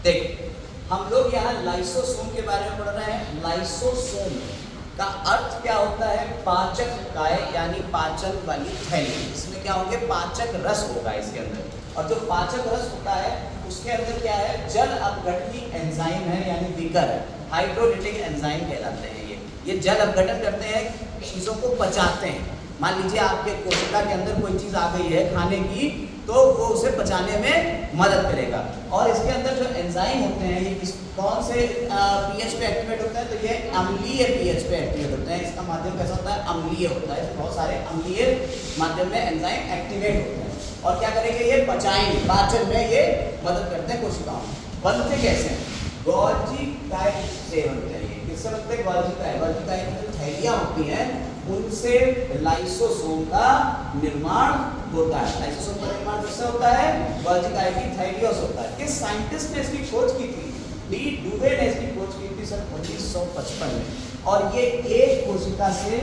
देखो, हम लोग यहाँ लाइसोसोम के बारे में पढ़ रहे हैं। लाइसोसोम का अर्थ क्या होता है? पाचक काय, यानी पाचन वाली थैली। इसमें क्या होंगे? पाचक रस होगा इसके अंदर। और जो पाचक रस होता है उसके अंदर क्या है? जल अपघटनी एंजाइम है, यानी विकर है, हाइड्रोलिटिक एंजाइम कहलाते हैं। ये जल अपघटन करते हैं, चीज़ों को पचाते हैं। मान लीजिए आपके कोशिका के अंदर कोई चीज़ आ गई है खाने की, तो वो उसे पचाने में मदद करेगा। और इसके अंदर जो एंजाइम होते हैं ये कौन से पीएच पे एक्टिवेट होता है? तो ये अम्लीय पीएच पे एक्टिवेट होता है। इसका माध्यम कैसा होता है? अम्लीय होता है। बहुत सारे अम्लीय माध्यम में एंजाइम एक्टिवेट होते हैं और क्या करेंगे? ये पचाएंगे, पाचन में ये मदद करते हैं कोशिकाओं में। बनते कैसे हैं? गोल्जी टाइप से बनते हैं। ये किससे बनते हैं? Golgi type. गोल्जी टाइप में जो थैलियाँ होती हैं उनसे लाइसोसोम का निर्माण होता है। लाइसोसोम का निर्माण किससे होता है? गोल्जी टाइप की थैलियों से होता है। किस साइंटिस्ट ने इसकी खोज की थी? डी डुवे ने इसकी खोज की थी सन 1955 में। और ये एक कोशिका से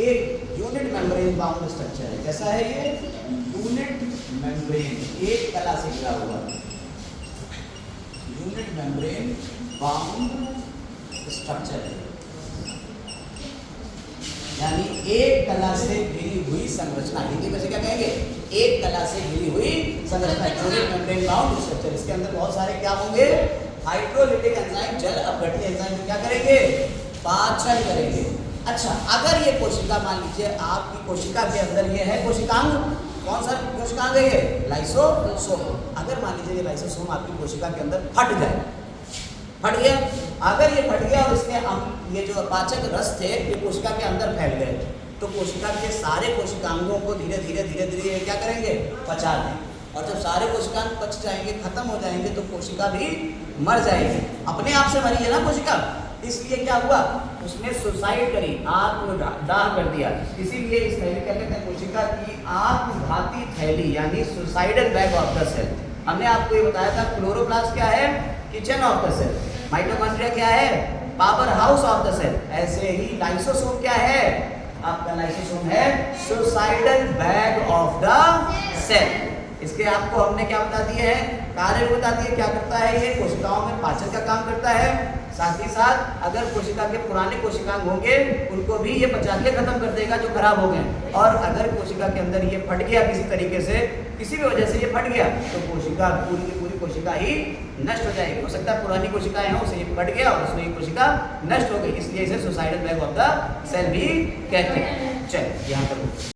एक यूनिट मेम्ब्रेन बाउंड स्ट्रक्चर है। कैसा है ये? यूनिट मेम्ब्रेन, एक कला से घिरा हुआ यूनिट मेम्ब्रेन बाउंड स्ट्रक्चर है, यानी एक कला से घिरी हुई संरचना। हिंदी में से क्या कहेंगे? एक कला से घिरी हुई संरचना, यूनिट मेम्ब्रेन बाउंड स्ट्रक्चर। इसके अंदर बहुत सारे क्या होंगे? हाइड्रोलिटिक एंजाइम, जल अपघटनी एंजाइम क्या करेंगे? पाचन करेंगे। अच्छा, अगर ये कोशिका, मान लीजिए आपकी कोशिका के अंदर ये है कोशिकांग, कौन सा कोशिकांग है ये? लाइसोसोम। अगर मान लीजिए ये लाइसोसोम आपकी कोशिका के अंदर फट जाए, फट गया, अगर ये फट गया और इसके ये जो पाचक रस थे ये कोशिका के अंदर फैल गए, तो कोशिका के सारे कोशिकांगों को धीरे धीरे ये क्या करेंगे? पचा देंगे। और जब सारे कोशिकांग पच जाएंगे, खत्म हो जाएंगे, तो कोशिका भी मर जाएगी। अपने आप से मरी है ना कोशिका, इसलिए क्या हुआ? उसने सुसाइड करी, आत्मदाह कर दिया। इसीलिए इस थैली क्या कहते हैं? कोशिका की आत्मघाती थैली, यानी suicidal bag of the cell. हमने आपको ये बताया था क्लोरोप्लास्ट क्या है? Kitchen of the cell. Mitochondria क्या है? Power house of the cell. ऐसे ही लाइसोसोम क्या है? आपका लाइसोसोम है suicidal bag of the cell. इसके आपको हमने क्या बता दिए हैं? कार्य बता दिए। क्या करता है ये? कोशिकाओं में पाचन का काम करता है। साथ ही साथ अगर कोशिका के पुराने कोशिकांग होंगे उनको भी ये पचा के खत्म कर देगा जो खराब हो गए। और अगर कोशिका के अंदर ये फट गया किसी तरीके से, किसी भी वजह से ये फट गया, तो कोशिका पूरी की पूरी कोशिका ही नष्ट हो जाएगी। हो सकता है पुरानी कोशिकाएं हों, उसे ये फट गया और उसमें ये कोशिका नष्ट हो गई, इसलिए इसे suicidal bag of the cell भी कहते हैं। चलिए यहाँ पर